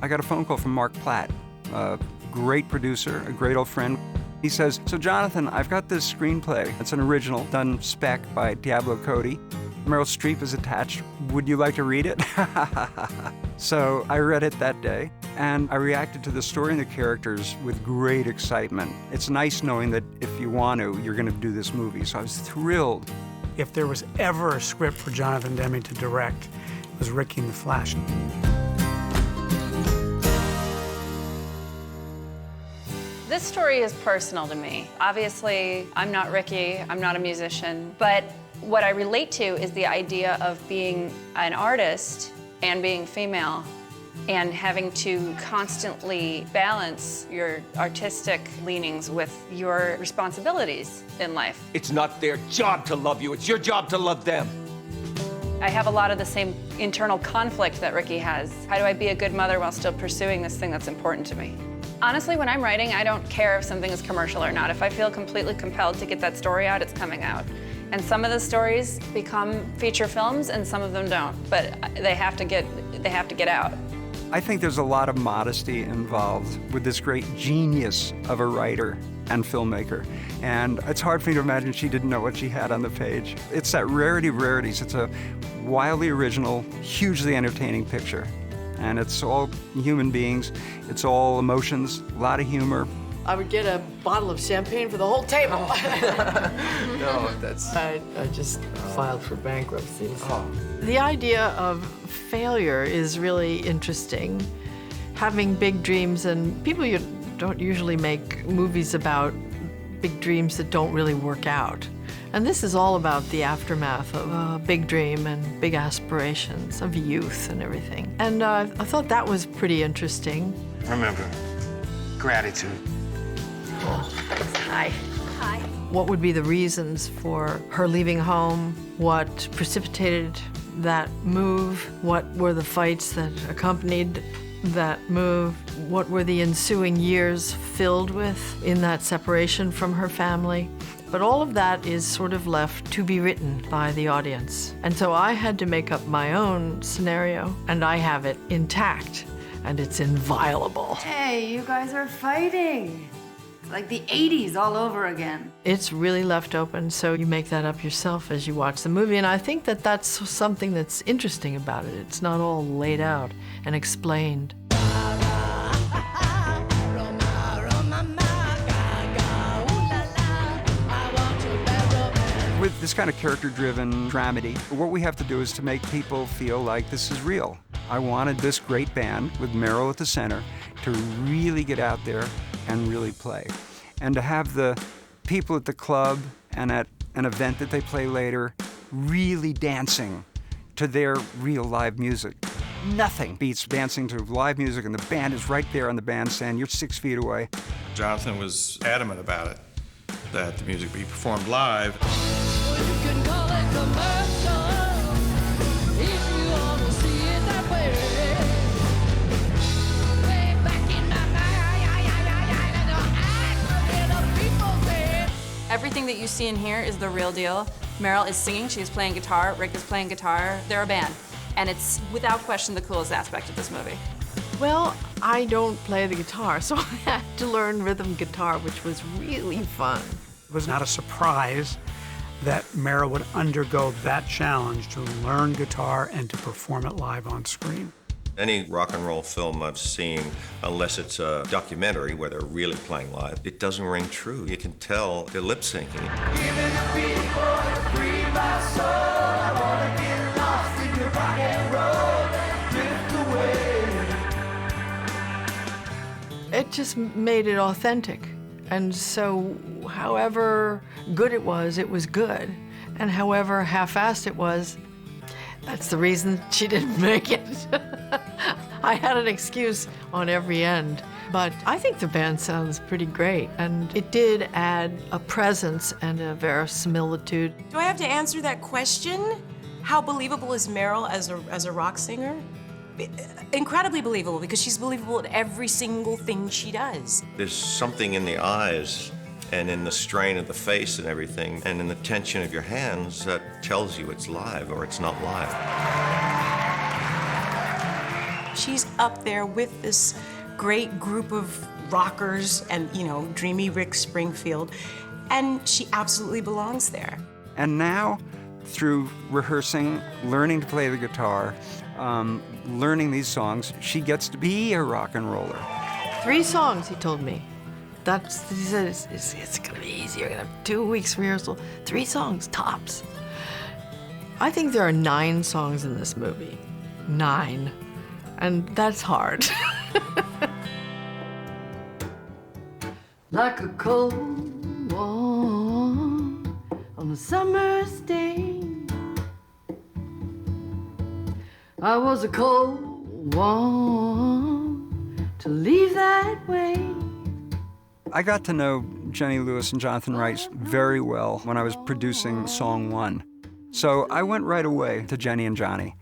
I got a phone call from Mark Platt, a great producer, a great old friend. He says, so Jonathan, I've got this screenplay. It's an original, done spec by Diablo Cody. Meryl Streep is attached. Would you like to read it? So I read it that day, and I reacted to the story and the characters with great excitement. It's nice knowing that if you want to, you're going to do this movie. So I was thrilled. If there was ever a script for Jonathan Demme to direct, it was Ricki and the Flash. This story is personal to me. Obviously, I'm not Ricki, I'm not a musician, but what I relate to is the idea of being an artist and being female and having to constantly balance your artistic leanings with your responsibilities in life. It's not their job to love you, it's your job to love them. I have a lot of the same internal conflict that Ricki has. How do I be a good mother while still pursuing this thing that's important to me? Honestly, when I'm writing, I don't care if something is commercial or not. If I feel completely compelled to get that story out, it's coming out. And some of the stories become feature films and some of them don't, but they have to get out. I think there's a lot of modesty involved with this great genius of a writer and filmmaker. And it's hard for me to imagine she didn't know what she had on the page. It's that rarity of rarities. It's a wildly original, hugely entertaining picture. And it's all human beings, it's all emotions, a lot of humor. I would get a bottle of champagne for the whole table. No, that's... I just filed for bankruptcy. So. The idea of failure is really interesting. Having big dreams, and people don't usually make movies about big dreams that don't really work out. And this is all about the aftermath of a big dream and big aspirations of youth and everything. And I thought that was pretty interesting. Remember, gratitude. Hi. Hi. What would be the reasons for her leaving home? What precipitated that move? What were the fights that accompanied that move? What were the ensuing years filled with in that separation from her family? But all of that is sort of left to be written by the audience. And so I had to make up my own scenario, and I have it intact, and it's inviolable. Hey, you guys are fighting. It's like the 80s all over again. It's really left open, so you make that up yourself as you watch the movie, and I think that that's something that's interesting about it. It's not all laid out and explained. With this kind of character-driven dramedy, what we have to do is to make people feel like this is real. I wanted this great band with Meryl at the center to really get out there and really play. And to have the people at the club and at an event that they play later really dancing to their real live music. Nothing beats dancing to live music and the band is right there on the bandstand. You're 6 feet away. Jonathan was adamant about it, that the music be performed live. Everything that you see in here is the real deal. Meryl is singing, she's playing guitar, Rick is playing guitar, they're a band. And it's, without question, the coolest aspect of this movie. Well, I don't play the guitar, so I had to learn rhythm guitar, which was really fun. It was not a surprise that Meryl would undergo that challenge to learn guitar and to perform it live on screen. Any rock and roll film I've seen, unless it's a documentary where they're really playing live, it doesn't ring true. You can tell they're lip syncing. It just made it authentic. And so however good it was good. And however half-assed it was, that's the reason she didn't make it. I had an excuse on every end. But I think the band sounds pretty great, and it did add a presence and a verisimilitude. Do I have to answer that question? How believable is Meryl as a rock singer? Incredibly believable, because she's believable in every single thing she does. There's something in the eyes and in the strain of the face and everything, and in the tension of your hands that tells you it's live or it's not live. She's up there with this great group of rockers and, you know, dreamy Rick Springfield, and she absolutely belongs there. And now, through rehearsing, learning to play the guitar, learning these songs, she gets to be a rock and roller. 3 songs, he told me. He said, it's gonna be easy. You're gonna have 2 weeks rehearsal. 3 songs, tops. I think there are 9 songs in this movie. 9. And that's hard. Like a cold one on a summer's day, I was a cold one to leave that way. I got to know Jenny Lewis and Jonathan Rice very well when I was producing Song 1. So I went right away to Jenny and Johnny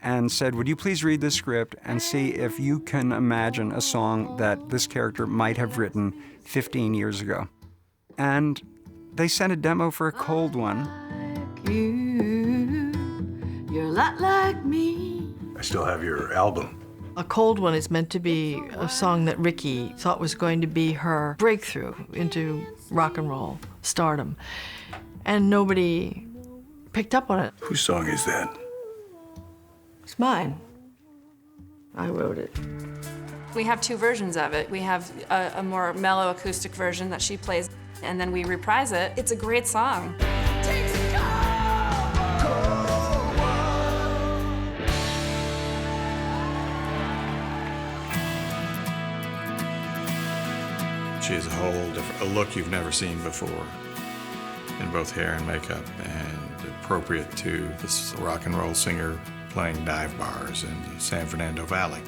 and said, would you please read this script and see if you can imagine a song that this character might have written 15 years ago. And they sent a demo for a cold one. You're a lot like me. I still have your album. A cold one is meant to be a song that Ricki thought was going to be her breakthrough into rock and roll stardom. And nobody picked up on it. Whose song is that? It's mine. I wrote it. We have 2 versions of it. We have a more mellow acoustic version that she plays, and then we reprise it. It's a great song. She has a whole different look you've never seen before in both hair and makeup, and appropriate to this rock and roll singer playing dive bars in the San Fernando Valley.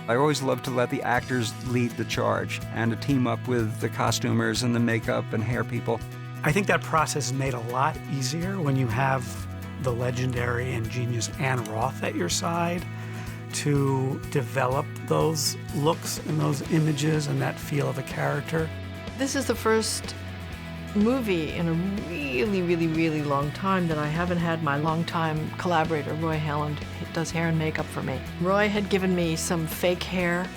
I always love to let the actors lead the charge and to team up with the costumers and the makeup and hair people. I think that process is made a lot easier when you have the legendary and genius Ann Roth at your side to develop those looks and those images and that feel of a character. This is the first movie in a really, really, really long time that I haven't had my longtime collaborator, Roy Helland, does hair and makeup for me. Roy had given me some fake hair,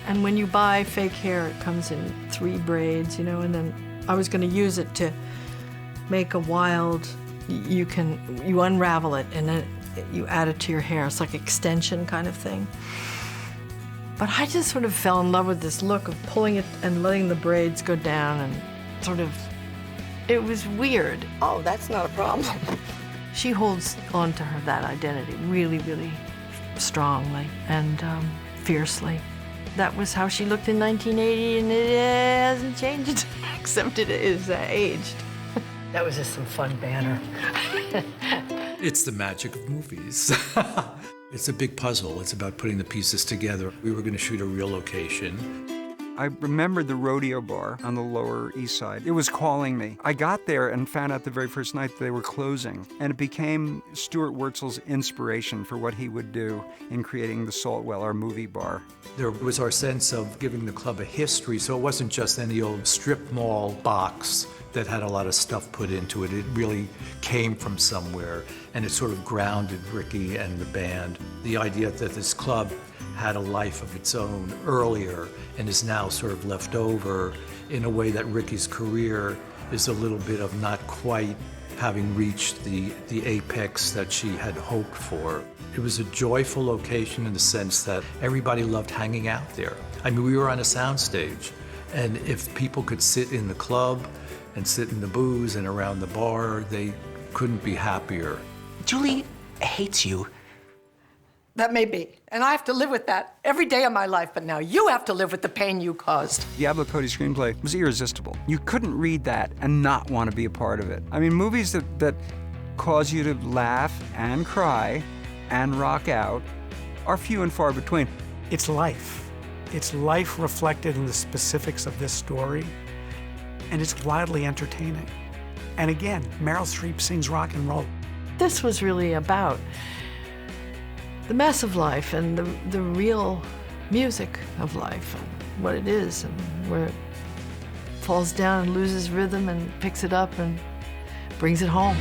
and when you buy fake hair, it comes in 3 braids, you know, and then I was gonna use it to make a wild, you unravel it and then you add it to your hair. It's like extension kind of thing. But I just sort of fell in love with this look of pulling it and letting the braids go down and sort of, it was weird. Oh, that's not a problem. She holds on to that identity really, really strongly and fiercely. That was how she looked in 1980, and it hasn't changed, except it is aged. That was just some fun banter. It's the magic of movies. It's a big puzzle. It's about putting the pieces together. We were going to shoot a real location. I remembered the rodeo bar on the Lower East Side. It was calling me. I got there and found out the very first night they were closing, and it became Stuart Wurtzel's inspiration for what he would do in creating the Saltwell, our movie bar. There was our sense of giving the club a history, so it wasn't just any old strip mall box that had a lot of stuff put into it. It really came from somewhere, and it sort of grounded Ricki and the band. The idea that this club had a life of its own earlier and is now sort of left over in a way that Ricki's career is a little bit of not quite having reached the apex that she had hoped for. It was a joyful location in the sense that everybody loved hanging out there. I mean, we were on a soundstage, and if people could sit in the club and sit in the booze and around the bar, they couldn't be happier. Julie hates you. That may be, and I have to live with that every day of my life, but now you have to live with the pain you caused. Diablo Cody's screenplay was irresistible. You couldn't read that and not want to be a part of it. I mean, movies that cause you to laugh and cry and rock out are few and far between. It's life. It's life reflected in the specifics of this story, and it's wildly entertaining. And again, Meryl Streep sings rock and roll. This was really about the mess of life and the real music of life and what it is and where it falls down and loses rhythm and picks it up and brings it home.